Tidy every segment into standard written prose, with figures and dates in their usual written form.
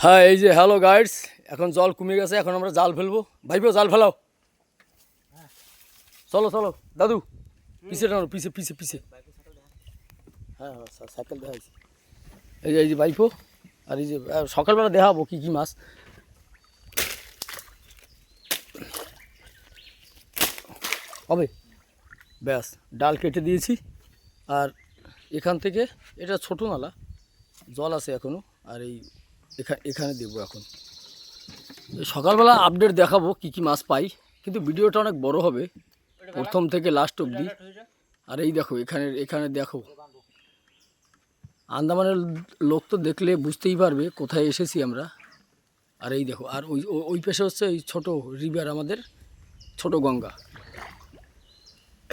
হ্যাঁ এই যে হ্যালো গাইডস, এখন জল কমে গেছে, এখন আমরা জাল ফেলবো। ভাইপো জাল ফেলাও, চলো চলো দাদু, পিছে টানো, পিছে পিছে পিছে। হ্যাঁ হ্যাঁ সাইকেল দেখাইছি। এই যে ভাইপো, আর এই যে সকালবেলা দেখাবো কী কী মাছ হবে। ব্যাস ডাল কেটে দিয়েছি, আর এখান থেকে এটা ছোটো নালা, জল আছে এখনও, আর এই এখানে দেবো এখন। সকালবেলা আপডেট দেখাবো কী কী মাছ পাই, কিন্তু ভিডিওটা অনেক বড় হবে প্রথম থেকে লাস্ট অবধি। আর এই দেখো এখানে দেখো, আন্দামানের লোক তো দেখলে বুঝতেই পারবে কোথায় এসেছি আমরা। আর এই দেখো, আর ওই পাশে হচ্ছে এই ছোটো রিভার, আমাদের ছোট গঙ্গা।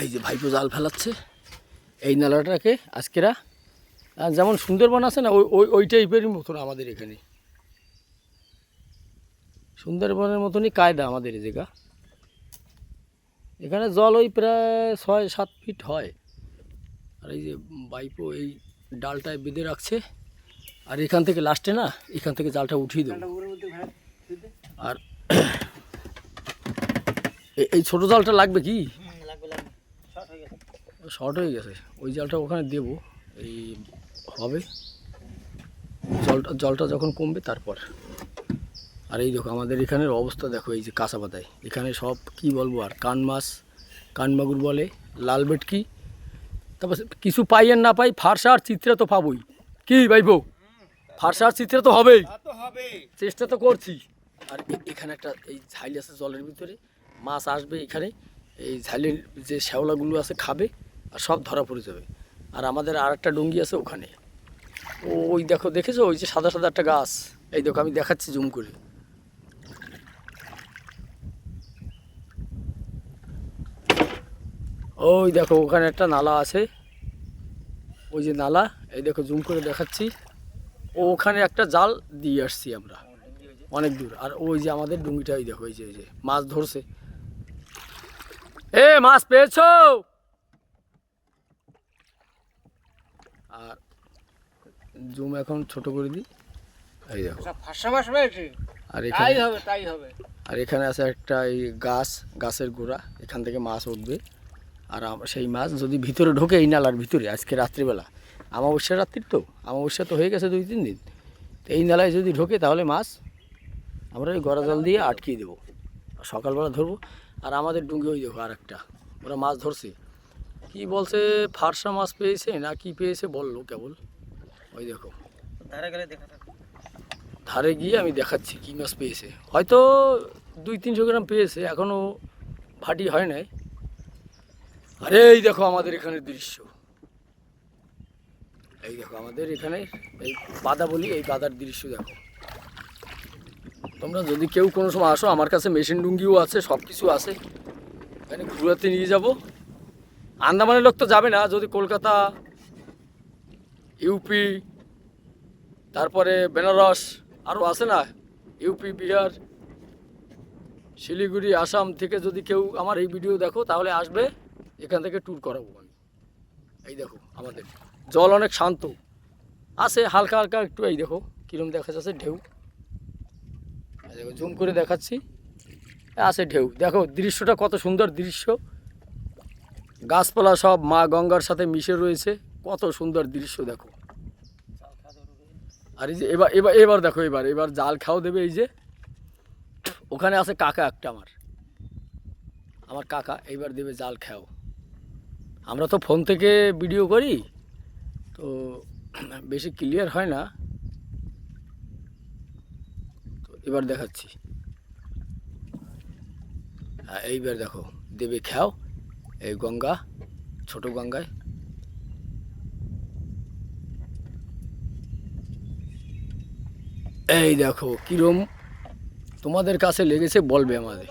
এই যে ভাইপো জাল ফেলাচ্ছে এই নালাটাকে আজকেরা, যেমন সুন্দরবন আছে না, ওই টাইপেরই মতন আমাদের এখানে, সুন্দরবনের মতনই কায়দা আমাদের এই জায়গা। এখানে জল ওই প্রায় 6-7 ফিট হয়। আর এই যে বাইপো এই ডালটায় বেঁধে রাখছে, আর এখান থেকে লাস্টে না, এখান থেকে জালটা উঠিয়ে দেবো। আর এই ছোটো জালটা লাগবে কি, শর্ট হয়ে গেছে, ওই জালটা ওখানে দেবো, এই হবে জলটা যখন কমবে তারপর। আর এই দেখো আমাদের এখানের অবস্থা দেখো, এই যে কাঁচা পাতায় এখানে সব কি বলবো, আর কান মাছ, কান মাগুর বলে, লাল ভেটকি, তারপর কিছু পাই আর না পাই ফারসা আর চিত্রা তো পাবোই। কি ভাইবো, ফারসা আর চিত্রা তো হবেই, চেষ্টা তো করছি। আর এখানে একটা এই ঝাইল আছে জলের ভিতরে, মাছ আসবে এখানে, এই ঝাইলের যে শ্যাওলাগুলো আছে খাবে, আর সব ধরা পড়ে যাবে। আর আমাদের আর একটা ডুঙ্গি আছে ওখানে, ওই দেখো, দেখেছো ওই যে সাদা সাদা একটা গাছ, এই দেখো আমি দেখাচ্ছি জুম করে। ওই দেখো ওখানে একটা নালা আছে, ওই যে নালা, এই দেখো জুম করে দেখাচ্ছি। ওখানে একটা জাল দিয়ে আসছি আমরা অনেক দূর। আর ওই যে আমাদের ডুঙ্গিটা, ওই দেখো, এই যে মাছ ধরছে, এ মাছ পেয়েছো। আর জুম এখন ছোট করে দিই, এই দেখো। আর এখানে আছে একটা এই গাছের গোড়া, এখান থেকে মাছ উঠবে। আর সেই মাছ যদি ভিতরে ঢোকে এই নালার ভিতরে, আজকে রাত্রিবেলা, অমাবস্যা রাত্রির তো, অমাবস্যা তো হয়ে গেছে 2-3 দিন, তো এই নালায় যদি ঢোকে তাহলে মাছ আমরা ওই গড়া জাল দিয়ে আটকিয়ে দেবো, সকালবেলা ধরবো। আর আমাদের ডুঙ্গি ওই দেখো আর একটা, ওরা মাছ ধরছে, কি বলছে ফারসা মাছ পেয়েছে না কি পেয়েছে বললো কেবল। ওই দেখো ধারে গিয়ে আমি দেখাচ্ছি কী মাছ পেয়েছে, হয়তো 200-300 গ্রাম পেয়েছে, এখনও ভাটি হয় নাই। আরে এই দেখো আমাদের এখানের দৃশ্য, এই দেখো আমাদের এখানে এই বাদা বলি, এই বাদার দৃশ্য দেখো। তোমরা যদি কেউ কোনো সময় আসো, আমার কাছে মেশিন ডুঙ্গিও আছে, সব কিছু আছে, এখানে ঘুরাতে নিয়ে যাব। আন্দামানের লোক তো যাবে না, যদি কলকাতা, ইউপি, তারপরে বেনারস, আরও আছে না, ইউপি, বিহার, শিলিগুড়ি, আসাম থেকে যদি কেউ আমার এই ভিডিও দেখো তাহলে আসবে, এখান থেকে ট্যুর করাবো আমি। এই দেখো আমাদের জল অনেক শান্ত আছে, হালকা হালকা একটু, এই দেখো কীরকম দেখা যাচ্ছে ঢেউ, দেখো জুম করে দেখাচ্ছি, আছে ঢেউ, দেখো দৃশ্যটা কত সুন্দর দৃশ্য, গাছপালা সব মা গঙ্গার সাথে মিশে রয়েছে, কত সুন্দর দৃশ্য দেখো। আর এই যে এবার দেখো, এবার জাল খাও দেবে, এই যে ওখানে আছে কাকা একটা, আমার কাকা এইবার দেবে জাল খাও। আমরা তো ফোন থেকে ভিডিও করি, তো বেশি ক্লিয়ার হয় না, তো এবার দেখাচ্ছি। এইবার দেখো দেবে খাও, এই গঙ্গা, ছোট গঙ্গায়। এই দেখো কিরম তোমাদের কাছে লেগেছে বলবে আমাদের।